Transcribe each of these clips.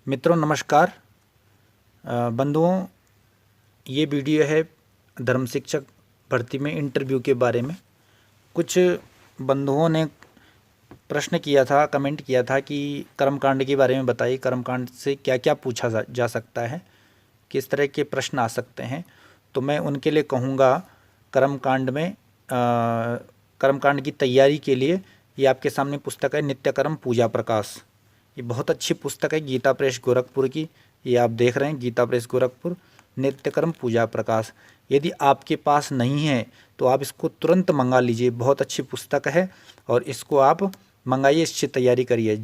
मित्रों नमस्कार। बंधुओं, ये वीडियो है धर्म शिक्षक भर्ती में इंटरव्यू के बारे में। कुछ बंधुओं ने प्रश्न किया था, कमेंट किया था कि कर्मकांड के बारे में बताइए, कर्मकांड से क्या क्या पूछा जा सकता है, किस तरह के प्रश्न आ सकते हैं। तो मैं उनके लिए कहूँगा, कर्मकांड की तैयारी के लिए ये आपके सामने पुस्तक है नित्यकर्म पूजा प्रकाश। ये बहुत अच्छी पुस्तक है गीता प्रेस गोरखपुर की। ये आप देख रहे हैं गीता प्रेस गोरखपुर, नित्यकर्म पूजा प्रकाश। यदि आपके पास नहीं है तो आप इसको तुरंत मंगा लीजिए, बहुत अच्छी पुस्तक है और इसको आप मंगाइए, इससे तैयारी करिए।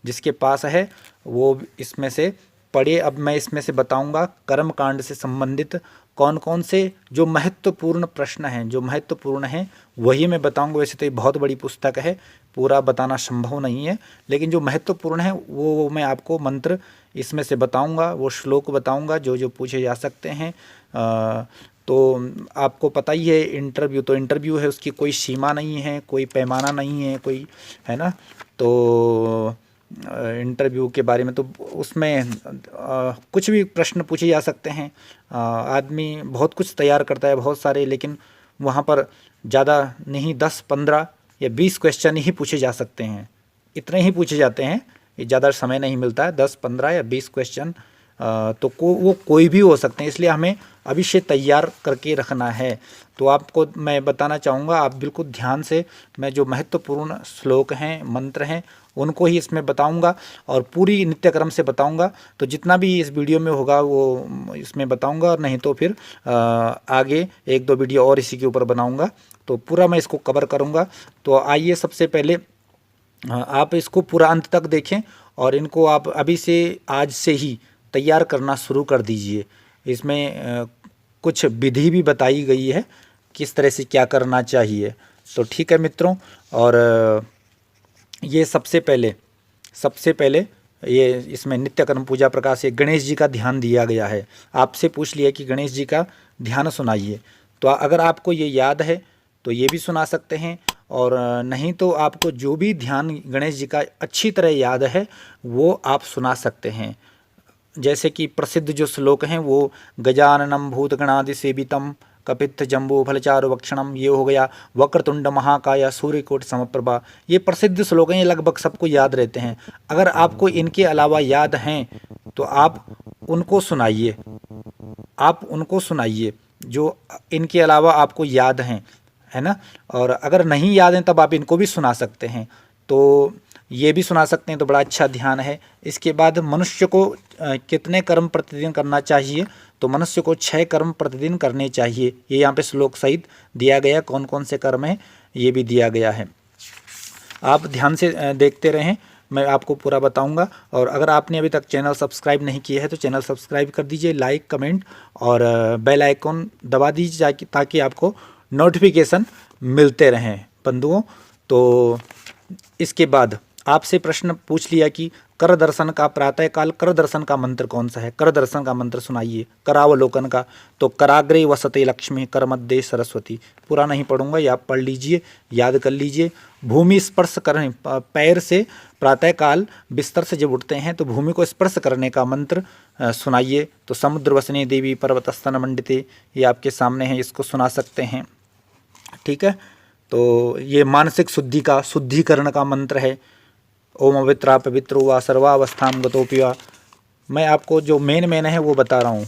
जिसके पास है वो इसमें से पढ़िए। अब मैं इसमें से बताऊंगा कर्म कांड से संबंधित कौन कौन से जो महत्वपूर्ण प्रश्न हैं, जो महत्वपूर्ण हैं वही मैं बताऊंगा। वैसे तो ये बहुत बड़ी पुस्तक है, पूरा बताना संभव नहीं है, लेकिन जो महत्वपूर्ण है वो मैं आपको मंत्र इसमें से बताऊंगा, वो श्लोक बताऊंगा जो जो पूछे जा सकते हैं। तो आपको पता ही है इंटरव्यू है, उसकी कोई सीमा नहीं है, कोई पैमाना नहीं है, कोई है ना। तो इंटरव्यू के बारे में तो उसमें कुछ भी प्रश्न पूछे जा सकते हैं। आदमी बहुत कुछ तैयार करता है, बहुत सारे, लेकिन वहाँ पर ज़्यादा नहीं 10-15 या 20 क्वेश्चन ही पूछे जा सकते हैं, इतने ही पूछे जाते हैं। ये ज़्यादा समय नहीं मिलता है, 10-15 या 20 क्वेश्चन तो वो कोई भी हो सकते हैं, इसलिए हमें अभी से तैयार करके रखना है। तो आपको मैं बताना चाहूँगा, आप बिल्कुल ध्यान से, मैं जो महत्वपूर्ण श्लोक हैं, मंत्र हैं, उनको ही इसमें बताऊंगा और पूरी नित्यक्रम से बताऊंगा। तो जितना भी इस वीडियो में होगा वो इसमें बताऊंगा, और नहीं तो फिर आगे 1-2 वीडियो और इसी के ऊपर बनाऊंगा, तो पूरा मैं इसको कवर करूंगा। तो आइए, सबसे पहले आप इसको पूरा अंत तक देखें और इनको आप अभी से, आज से ही तैयार करना शुरू कर दीजिए। इसमें कुछ विधि भी बताई गई है, किस तरह से क्या करना चाहिए। तो ठीक है मित्रों, और ये सबसे पहले ये इसमें नित्यकर्म पूजा प्रकाश से गणेश जी का ध्यान दिया गया है। आपसे पूछ लिया कि गणेश जी का ध्यान सुनाइए, तो अगर आपको ये याद है तो ये भी सुना सकते हैं, और नहीं तो आपको जो भी ध्यान गणेश जी का अच्छी तरह याद है वो आप सुना सकते हैं। जैसे कि प्रसिद्ध जो श्लोक हैं वो गजाननम भूतगणादि सेवितम कपित्थ जम्बू फलचारु वक्षणम, ये हो गया, वक्रतुंड महाकाय सूर्यकोटि समप्रभा। ये प्रसिद्ध श्लोक हैं, ये लगभग सबको याद रहते हैं। अगर आपको इनके अलावा याद हैं तो आप उनको सुनाइए जो इनके अलावा आपको याद हैं, है ना। और अगर नहीं याद हैं तब आप इनको भी सुना सकते हैं, तो ये भी सुना सकते हैं, तो बड़ा अच्छा ध्यान है। इसके बाद मनुष्य को कितने कर्म प्रतिदिन करना चाहिए, तो मनुष्य को 6 कर्म प्रतिदिन करने चाहिए। ये यहाँ पे श्लोक सहित दिया गया, कौन कौन से कर्म हैं ये भी दिया गया है। आप ध्यान से देखते रहें, मैं आपको पूरा बताऊंगा। और अगर आपने अभी तक चैनल सब्सक्राइब नहीं किया है तो चैनल सब्सक्राइब कर दीजिए, लाइक, कमेंट और बेल आइकॉन दबा दीजिए ताकि आपको नोटिफिकेशन मिलते रहें बंधुओं। तो इसके बाद आपसे प्रश्न पूछ लिया कि कर दर्शन का, प्रातःकाल कर दर्शन का मंत्र कौन सा है, कर दर्शन का मंत्र सुनाइए। करावलोकन का, तो कराग्रे वसते लक्ष्मी, कर मध्य सरस्वती। पूरा नहीं पढ़ूंगा, या आप पढ़ लीजिए, याद कर लीजिए। भूमि स्पर्श करें, पैर से प्रातःकाल बिस्तर से जब उठते हैं तो भूमि को स्पर्श करने का मंत्र सुनाइए। तो समुद्र वसने देवी पर्वतस्तन मंडिते, ये आपके सामने है, इसको सुना सकते हैं। ठीक है, तो ये मानसिक शुद्धिकरण का मंत्र है। ओम अवित्रा पवित्रो वा सर्वावस्थां गतोऽपि वा। मैं आपको जो मेन है वो बता रहा हूँ,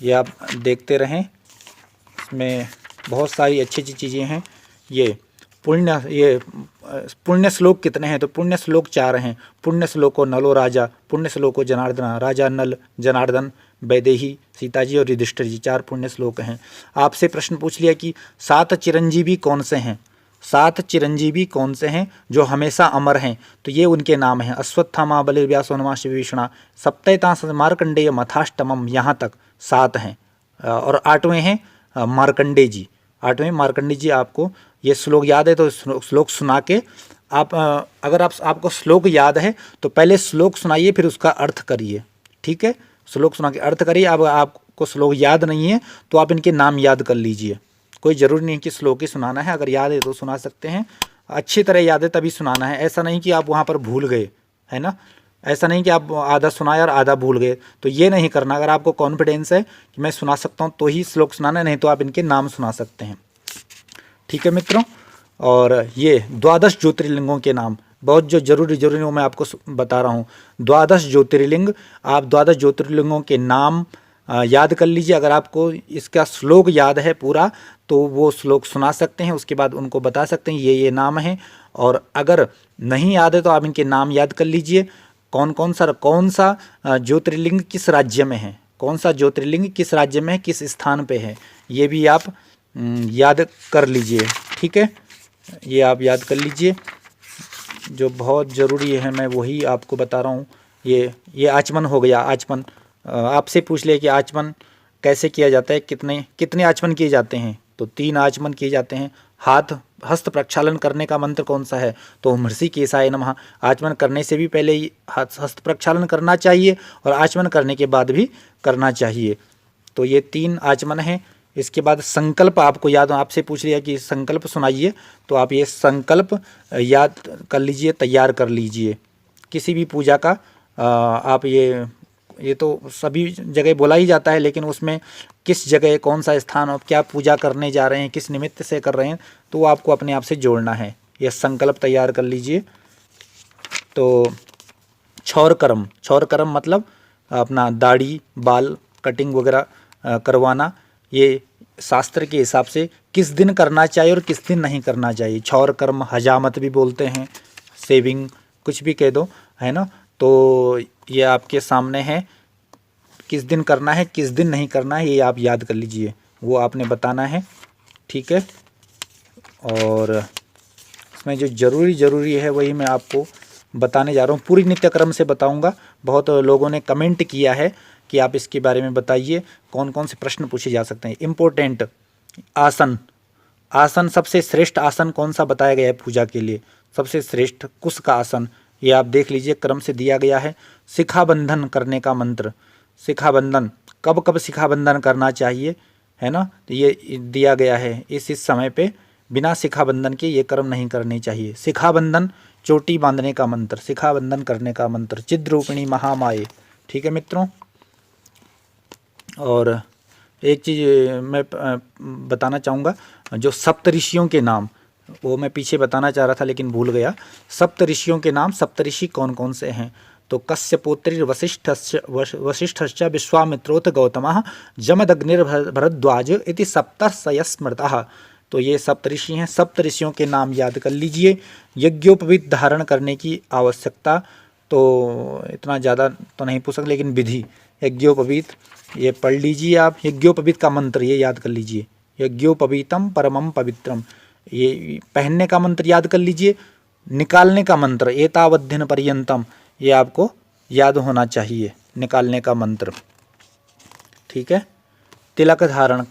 ये आप देखते रहें। इसमें बहुत सारी अच्छी अच्छी चीज़ें हैं। ये पुण्य श्लोक कितने हैं, तो पुण्य श्लोक 4 हैं। पुण्य श्लोको नलो राजा, पुण्य श्लोको जनार्दन, राजा नल, जनार्दन, वैदेही, सीता जी और युधिष्ठिर जी, 4 पुण्य श्लोक हैं। आपसे प्रश्न पूछ लिया कि 7 चिरंजीवी कौन से हैं, 7 चिरंजीवी कौन से हैं जो हमेशा अमर हैं, तो ये उनके नाम हैं। अश्वत्थामा बलिर्व्यासो हनुमांश्च विभीषणा, सप्तैतांश मार्कंडेय मथाष्टमम, यहाँ तक 7 हैं। और 8वें हैं मार्कंडे जी, 8वें मार्कंडे जी। आपको ये श्लोक याद है तो श्लोक सुना के आप, अगर आपको श्लोक याद है तो पहले श्लोक सुनाइए, फिर उसका अर्थ करिए। ठीक है, श्लोक सुना के अर्थ करिए। अब आपको श्लोक याद नहीं है तो आप इनके नाम याद कर लीजिए, कोई ज़रूरी नहीं कि श्लोक ही सुनाना है, अगर याद है तो सुना सकते हैं। अच्छी तरह याद है तभी सुनाना है, ऐसा नहीं कि आप वहाँ पर भूल गए, है ना। ऐसा नहीं कि आप आधा सुनाए और आधा भूल गए, तो ये नहीं करना। अगर आपको कॉन्फिडेंस है कि मैं सुना सकता हूँ तो ही श्लोक सुनाना, नहीं तो आप इनके नाम सुना सकते हैं। ठीक है मित्रों, और ये द्वादश ज्योतिर्लिंगों के नाम बहुत जो जरूरी वो मैं आपको बता रहा हूँ। द्वादश ज्योतिर्लिंग, आप द्वादश ज्योतिर्लिंगों के नाम याद कर लीजिए। अगर आपको इसका श्लोक याद है पूरा तो वो श्लोक सुना सकते हैं, उसके बाद उनको बता सकते हैं ये नाम है। और अगर नहीं याद है तो आप इनके नाम याद कर लीजिए। कौन सा ज्योतिर्लिंग किस राज्य में है, कौन सा ज्योतिर्लिंग किस राज्य में है, किस स्थान पे है, ये भी आप याद कर लीजिए। ठीक है, ये आप याद कर लीजिए, जो बहुत ज़रूरी है मैं वही आपको बता रहा हूँ। ये आचमन हो गया। आचमन आपसे पूछ लिया कि आचमन कैसे किया जाता है, कितने आचमन किए जाते हैं, तो 3 आचमन किए जाते हैं। हस्त प्रक्षालन करने का मंत्र कौन सा है, तो ऋषिकेशाय नमः। आचमन करने से भी पहले ही हस्त प्रक्षालन करना चाहिए और आचमन करने के बाद भी करना चाहिए। तो ये 3 आचमन हैं। इसके बाद संकल्प आपको याद, आपसे पूछ लिया कि संकल्प सुनाइए, तो आप ये संकल्प याद कर लीजिए, तैयार कर लीजिए। किसी भी पूजा का आप ये तो सभी जगह बोला ही जाता है, लेकिन उसमें किस जगह कौन सा स्थान और क्या पूजा करने जा रहे हैं, किस निमित्त से कर रहे हैं, तो वो आपको अपने आप से जोड़ना है। यह संकल्प तैयार कर लीजिए। तो क्षौर कर्म मतलब अपना दाढ़ी बाल कटिंग वगैरह करवाना, ये शास्त्र के हिसाब से किस दिन करना चाहिए और किस दिन नहीं करना चाहिए। क्षौर कर्म, हजामत भी बोलते हैं, सेविंग, कुछ भी कह दो, है ना। तो ये आपके सामने है, किस दिन करना है किस दिन नहीं करना है, ये आप याद कर लीजिए, वो आपने बताना है। ठीक है, और इसमें जो ज़रूरी है वही मैं आपको बताने जा रहा हूँ। पूरी नित्यक्रम से बताऊँगा। बहुत लोगों ने कमेंट किया है कि आप इसके बारे में बताइए, कौन कौन से प्रश्न पूछे जा सकते हैं। इम्पोर्टेंट आसन सबसे श्रेष्ठ आसन कौन सा बताया गया है पूजा के लिए, सबसे श्रेष्ठ कुश का आसन, ये आप देख लीजिए, क्रम से दिया गया है। शिखाबंधन करने का मंत्र, शिखाबंधन कब शिखाबंधन करना चाहिए, है ना, तो ये दिया गया है। इस समय पे बिना शिखाबंधन के ये कर्म नहीं करने चाहिए। शिखाबंधन चोटी बांधने का मंत्र, शिखाबंधन करने का मंत्र, चिद्रूपिणी महामाये। ठीक है मित्रों, और एक चीज़ मैं बताना चाहूँगा, जो सप्तऋषियों के नाम, वो मैं पीछे बताना चाह रहा था लेकिन भूल गया। सप्तऋषियों के नाम, सप्तऋषि कौन कौन से हैं, तो कश्यपोत्रि वसिष्ठश्च विश्वामित्रोथ गौतमः जमदग्निर्भरद्वाज इति सप्तर्षयः स्मृतः। तो ये सप्तऋषि हैं। सप्तऋषियों के नाम याद कर लीजिए। यज्ञोपवीत धारण करने की आवश्यकता, तो इतना ज़्यादा तो नहीं पूछ सकते, लेकिन विधि यज्ञोपवीत ये पढ़ लीजिए आप। यज्ञोपवीत का मंत्र ये याद कर लीजिए, यज्ञोपवीतम परमम पवित्रम, ये पहनने का मंत्र याद कर लीजिए। निकालने का मंत्र एतावद्धिन पर्यंतम, ये आपको याद होना चाहिए, निकालने का मंत्र। ठीक है, तिलक धारण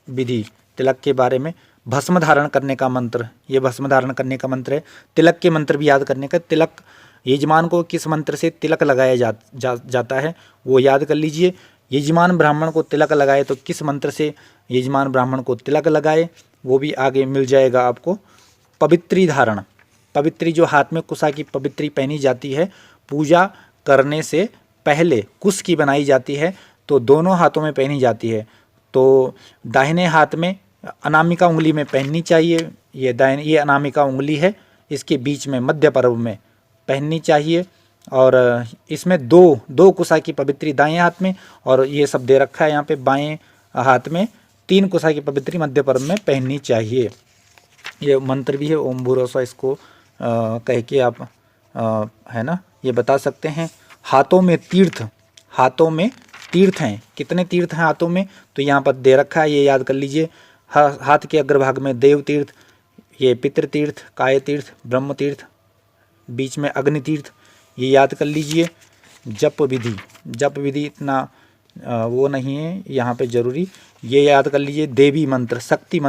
विधि, तिलक के बारे में। भस्म धारण करने का मंत्र, ये भस्म धारण करने का मंत्र है। तिलक के मंत्र भी याद करने का। तिलक, यजमान को किस मंत्र से तिलक लगाया जाता है वो याद कर लीजिए। यजमान ब्राह्मण को तिलक लगाए तो किस मंत्र से यजमान ब्राह्मण को तिलक लगाए, वो भी आगे मिल जाएगा आपको। पवित्री धारण, पवित्री जो हाथ में कुशा की पवित्री पहनी जाती है, पूजा करने से पहले कुश की बनाई जाती है, तो दोनों हाथों में पहनी जाती है। तो दाहिने हाथ में अनामिका उंगली में पहननी चाहिए, ये अनामिका उंगली है, इसके बीच में मध्य पर्व में पहननी चाहिए। और इसमें दो कुशा की पवित्री दाएं हाथ में, और ये सब दे रखा है यहाँ पे बाएं हाथ में 3 कुशा की पवित्री मध्य पर्व में पहननी चाहिए। ये मंत्र भी है ओम भूरस्वः, इसको कह के आप है ना ये बता सकते हैं। हाथों में तीर्थ हैं, कितने तीर्थ हैं हाथों में, तो यहाँ पर दे रखा है, ये याद कर लीजिए। हाथ के अग्रभाग में देव तीर्थ, ये पितृ तीर्थ, काय तीर्थ, ब्रह्म तीर्थ, बीच में अग्नि तीर्थ, ये याद कर लीजिए। जप विधि इतना वो नहीं है यहाँ पे ज़रूरी, ये याद कर लीजिए। देवी मंत्र, शक्ति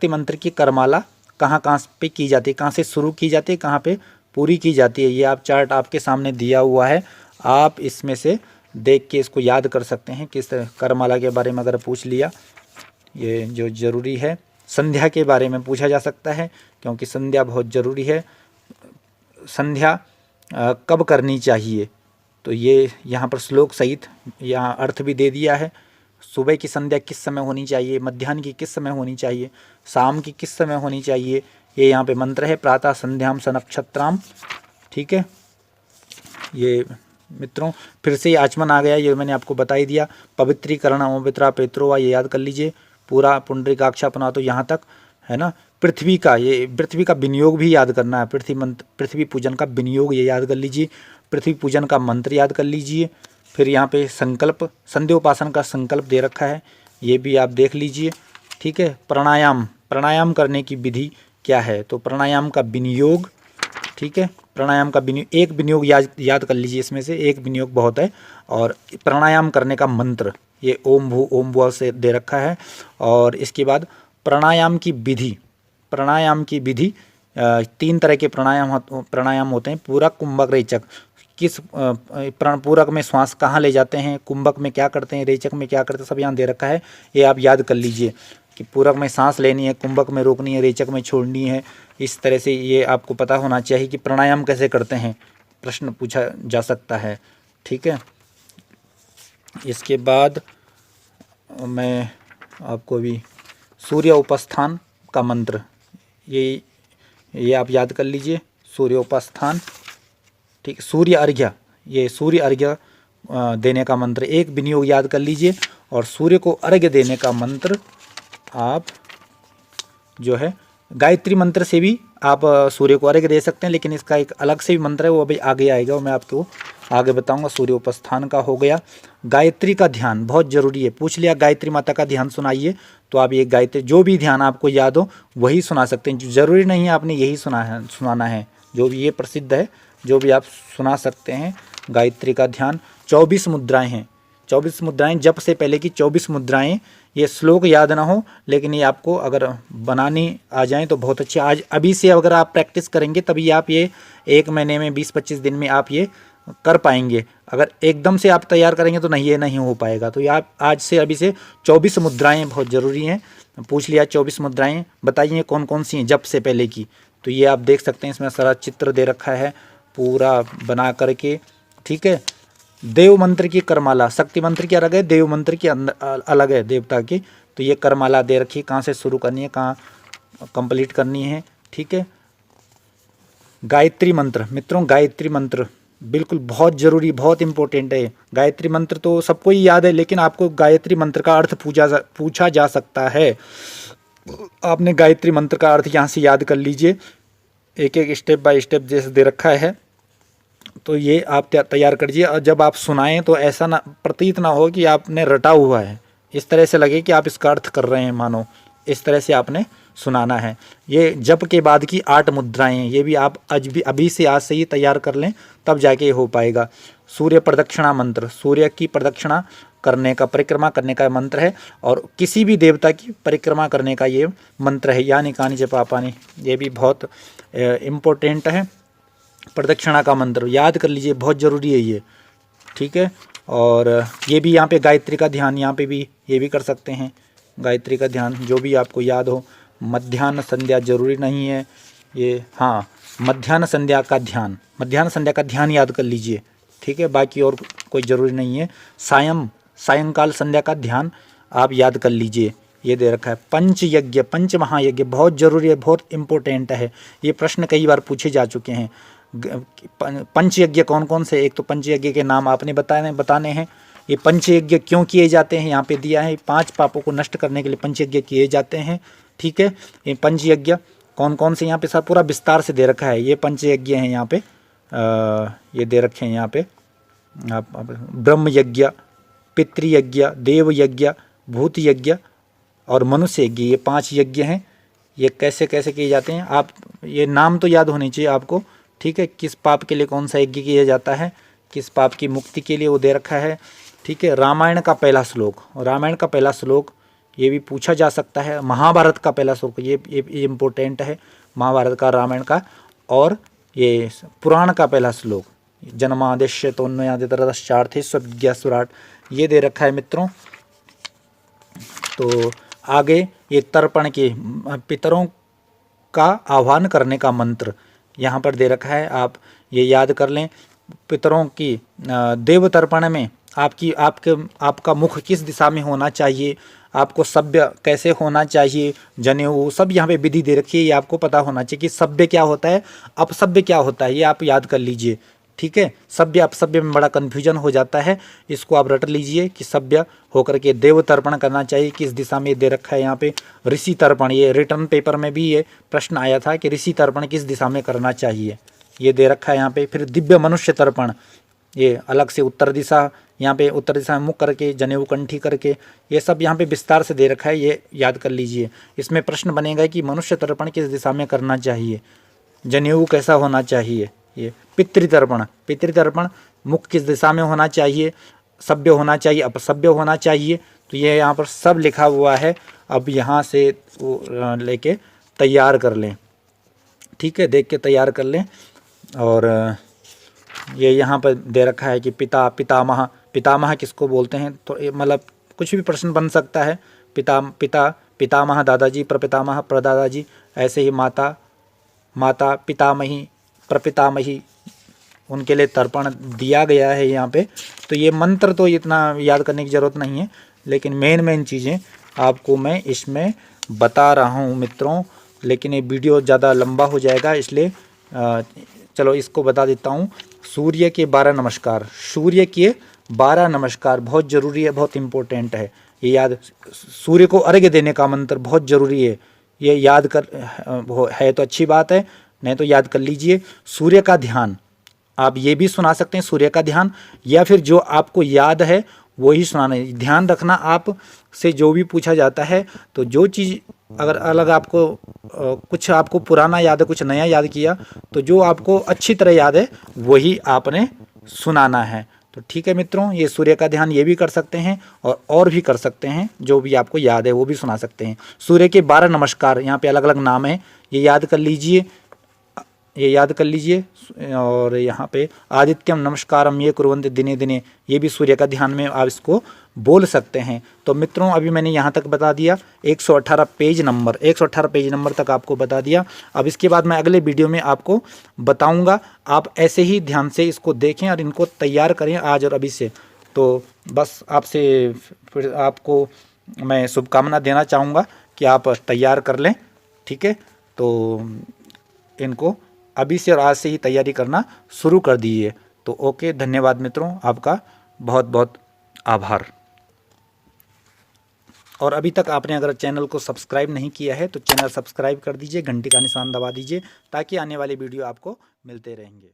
मंत्र की करमाला कहाँ पे की जाती है, कहाँ से शुरू की जाती है, कहाँ पे पूरी की जाती है, ये आप चार्ट आपके सामने दिया हुआ है, आप इसमें से देख के इसको याद कर सकते हैं। किस करमाला के बारे में अगर पूछ लिया, ये जो ज़रूरी है। संध्या के बारे में पूछा जा सकता है, क्योंकि संध्या बहुत ज़रूरी है। संध्या कब करनी चाहिए। तो ये यहाँ पर श्लोक सहित यहाँ अर्थ भी दे दिया है। सुबह की संध्या किस समय होनी चाहिए, मध्याह्न की किस समय होनी चाहिए, शाम की किस समय होनी चाहिए, ये यहाँ पे मंत्र है। प्रातः संध्याम स नक्षत्राम, ठीक है। ये मित्रों फिर से ये आचमन आ गया, ये मैंने आपको बता ही दिया। पवित्रीकरण अमृत्रा पेत्रोवा, ये याद कर लीजिए। पूरा पुंडरीकाक्ष अपना तो यहाँ तक है ना। पृथ्वी का, ये पृथ्वी का विनियोग भी याद करना है। पृथ्वी पूजन का विनियोग ये याद कर लीजिए। पृथ्वी पूजन का मंत्र याद कर लीजिए। फिर यहाँ पे संकल्प, संध्योपासन का संकल्प दे रखा है, ये भी आप देख लीजिए, ठीक है। प्राणायाम, प्राणायाम करने की विधि क्या है, तो प्राणायाम का विनियोग, ठीक है। प्राणायाम का विनियोग, एक विनियोग याद कर लीजिए, इसमें से एक विनियोग बहुत है। और प्राणायाम करने का मंत्र ये ओम भू ओम भुआ से दे रखा है। और इसके बाद प्राणायाम की विधि, प्राणायाम की विधि 3 तरह के प्राणायाम होते हैं। पूरक, कुंभक, रेचक। किस पूरक में श्वास कहाँ ले जाते हैं, कुंभक में क्या करते हैं, रेचक में क्या करते हैं, सब यहाँ दे रखा है, ये आप याद कर लीजिए कि पूरक में सांस लेनी है, कुंभक में रोकनी है, रेचक में छोड़नी है। इस तरह से ये आपको पता होना चाहिए कि प्राणायाम कैसे करते हैं, प्रश्न पूछा जा सकता है, ठीक है। इसके बाद मैं आपको भी सूर्य उपस्थान का मंत्र, ये आप याद कर लीजिए। सूर्य उपस्थान, ठीक। सूर्य अर्घ्य, ये सूर्य अर्घ्य देने का मंत्र, एक विनियोग याद कर लीजिए। और सूर्य को अर्घ्य देने का मंत्र आप जो है गायत्री मंत्र से भी आप सूर्य को अर्घ्य दे सकते हैं, लेकिन इसका एक अलग से भी मंत्र है, वो अभी आगे आएगा, वो मैं आपको आगे बताऊंगा। सूर्य उपस्थान का हो गया। गायत्री का ध्यान बहुत जरूरी है, पूछ लिया गायत्री माता का ध्यान सुनाइए, तो आप ये गायत्री, जो भी ध्यान आपको याद हो वही सुना सकते हैं। जरूरी नहीं है आपने यही सुनाना है, जो भी ये प्रसिद्ध है जो भी आप सुना सकते हैं। गायत्री का ध्यान 24 मुद्राएं हैं, 24 मुद्राएं, जप से पहले की 24 मुद्राएं। ये श्लोक याद ना हो, लेकिन ये आपको अगर बनानी आ जाए तो बहुत अच्छी। आज अभी से अगर आप प्रैक्टिस करेंगे तभी आप ये 1 महीने में 20-25 दिन में आप ये कर पाएंगे। अगर एकदम से आप तैयार करेंगे तो नहीं, ये नहीं हो पाएगा। तो ये आप आज से, अभी से 24 मुद्राएं बहुत ज़रूरी हैं। पूछ लिया 24 मुद्राएं बताइए कौन कौन सी हैं जप से पहले की, तो ये आप देख सकते हैं। इसमें सारा चित्र दे रखा है पूरा बना करके, ठीक है। देव मंत्र की करमाला, शक्ति मंत्र की अलग है, देव मंत्र की अलग है, देवता की। तो ये करमाला दे रखी, कहाँ से शुरू करनी है, कहाँ कंप्लीट करनी है, ठीक है। गायत्री मंत्र, मित्रों गायत्री मंत्र बिल्कुल बहुत ज़रूरी, बहुत इंपॉर्टेंट है। गायत्री मंत्र तो सबको ही याद है, लेकिन आपको गायत्री मंत्र का अर्थ पूछा जा सकता है। आपने गायत्री मंत्र का अर्थ यहाँ से याद कर लीजिए, एक एक स्टेप बाय स्टेप जैसे दे रखा है, तो ये आप तैयार कर लीजिए। और जब आप सुनाएं तो ऐसा ना प्रतीत ना हो कि आपने रटा हुआ है, इस तरह से लगे कि आप इसका अर्थ कर रहे हैं, मानो इस तरह से आपने सुनाना है। ये जप के बाद की 8 मुद्राएं हैं, ये भी आप अभी से आज से ही तैयार कर लें, तब जाके हो पाएगा। सूर्य प्रदक्षिणा मंत्र, सूर्य की प्रदक्षिणा करने का, परिक्रमा करने का मंत्र है, और किसी भी देवता की परिक्रमा करने का ये मंत्र है। यानी कानी जपापानी, ये भी बहुत इम्पोर्टेंट है। प्रदक्षिणा का मंत्र याद कर लीजिए, बहुत ज़रूरी है ये, ठीक है। और ये भी यहाँ पे गायत्री का ध्यान, यहाँ पे भी ये भी कर सकते हैं गायत्री का ध्यान, जो भी आपको याद हो। मध्याह्न संध्या जरूरी नहीं है ये, हाँ मध्याह्न संध्या का ध्यान, मध्याह्न संध्या का ध्यान याद कर लीजिए, ठीक है। बाकी और कोई ज़रूरी नहीं है। सायंकाल संध्या का ध्यान आप याद कर लीजिए, ये दे रखा है। पंच यज्ञ, पंच महायज्ञ बहुत ज़रूरी है, बहुत इम्पोर्टेंट है। ये प्रश्न कई बार पूछे जा चुके हैं। पंच यज्ञ कौन कौन से, एक तो पंच यज्ञ के नाम आपने बताने हैं। ये पंच यज्ञ क्यों किए जाते हैं, यहाँ पे दिया है। 5 पापों को नष्ट करने के लिए पंच यज्ञ किए जाते हैं, ठीक है। ये पंच यज्ञ कौन कौन से यहाँ पे सब पूरा विस्तार से दे रखा है। ये पंच यज्ञ हैं यहाँ पे, ये दे रखे हैं यहाँ पे। ब्रह्म यज्ञ, पितृयज्ञ, देव यज्ञ, भूत यज्ञ और मनुष्य यज्ञ, ये 5 यज्ञ हैं। ये कैसे कैसे किए जाते हैं, आप ये नाम तो याद होने चाहिए आपको, ठीक है। किस पाप के लिए कौन सा यज्ञ किया जाता है, किस पाप की मुक्ति के लिए वो दे रखा है, ठीक है। रामायण का पहला श्लोक, रामायण का पहला श्लोक ये भी पूछा जा सकता है। महाभारत का पहला श्लोक, ये इम्पोर्टेंट है, महाभारत का, रामायण का। और ये पुराण का पहला श्लोक, जन्मादेश्य तोन्नयादितरश्चार्थे स्वविज्ञासुराट, ये दे रखा है मित्रों। तो आगे ये तर्पण के, पितरों का आह्वान करने का मंत्र यहाँ पर दे रखा है। आप ये याद कर लें। पितरों की देव तर्पण में आपका मुख किस दिशा में होना चाहिए, आपको सभ्य कैसे होना चाहिए, जनेऊ सब यहाँ पे विधि दे रखी है। ये आपको पता होना चाहिए कि सभ्य क्या होता है, अपसभ्य क्या होता है, ये आप याद कर लीजिए। ठीक है, सभ्य अपसभ्य में बड़ा कन्फ्यूजन हो जाता है, इसको आप रट लीजिए कि सभ्य होकर के देव तर्पण करना चाहिए, किस दिशा में दे रखा है यहाँ पे। ऋषि तर्पण, ये रिटर्न पेपर में भी ये प्रश्न आया था कि ऋषि तर्पण किस दिशा में करना चाहिए, ये दे रखा है यहाँ पे। फिर दिव्य मनुष्य तर्पण, ये अलग से उत्तर दिशा, यहाँ पे उत्तर दिशा में मुख करके, जनेऊ कंठी करके, ये सब यहाँ पे विस्तार से दे रखा है, ये याद कर लीजिए। इसमें प्रश्न बनेगा कि मनुष्य तर्पण किस दिशा में करना चाहिए, जनेऊ कैसा होना चाहिए। ये पितृतर्पण मुख किस दिशा में होना चाहिए, सभ्य होना चाहिए, अपसभ्य होना चाहिए, तो ये यहाँ पर सब लिखा हुआ है। अब यहाँ से लेके तैयार कर लें, ठीक है, देख के तैयार कर लें। और ये यहाँ पर दे रखा है कि पितामह किसको बोलते हैं, तो मतलब कुछ भी प्रश्न बन सकता है। पितामह दादाजी, प्रपितामह प्रदादाजी, ऐसे ही माता पितामही प्रपितामही, उनके लिए तर्पण दिया गया है यहाँ पे। तो ये मंत्र तो इतना याद करने की ज़रूरत नहीं है, लेकिन मेन चीज़ें आपको मैं इसमें बता रहा हूँ मित्रों। लेकिन ये वीडियो ज़्यादा लंबा हो जाएगा, इसलिए चलो इसको बता देता हूँ। सूर्य के 12 नमस्कार, सूर्य के 12 नमस्कार बहुत ज़रूरी है, बहुत इम्पोर्टेंट है ये याद। सूर्य को अर्घ्य देने का मंत्र बहुत ज़रूरी है, ये याद कर है तो अच्छी बात है, नहीं तो याद कर लीजिए। सूर्य का ध्यान, आप ये भी सुना सकते हैं सूर्य का ध्यान, या फिर जो आपको याद है वही सुनाना है। ध्यान रखना, आप से जो भी पूछा जाता है तो जो चीज़ अगर अलग आपको कुछ आपको पुराना याद है, कुछ नया याद किया, तो जो आपको अच्छी तरह याद है वही आपने सुनाना है। तो ठीक है मित्रों, ये सूर्य का ध्यान ये भी कर सकते हैं और भी कर सकते हैं, जो भी आपको याद है वो भी सुना सकते हैं। सूर्य के 12 नमस्कार, यहाँ पे अलग अलग नाम है, ये याद कर लीजिए, ये याद कर लीजिए। और यहाँ पे आदित्यम नमस्कारम ये कुर्वन्ते दिने दिने, ये भी सूर्य का ध्यान में आप इसको बोल सकते हैं। तो मित्रों अभी मैंने यहाँ तक बता दिया, 118 पेज नंबर तक आपको बता दिया। अब इसके बाद मैं अगले वीडियो में आपको बताऊँगा, आप ऐसे ही ध्यान से इसको देखें और इनको तैयार करें आज और अभी से। तो बस आपसे फिर आपको मैं शुभकामना देना चाहूँगा कि आप तैयार कर लें, ठीक है। तो इनको अभी से और आज से ही तैयारी करना शुरू कर दीजिए। तो ओके, धन्यवाद मित्रों, आपका बहुत बहुत आभार। और अभी तक आपने अगर चैनल को सब्सक्राइब नहीं किया है तो चैनल सब्सक्राइब कर दीजिए, घंटी का निशान दबा दीजिए, ताकि आने वाली वीडियो आपको मिलते रहेंगे।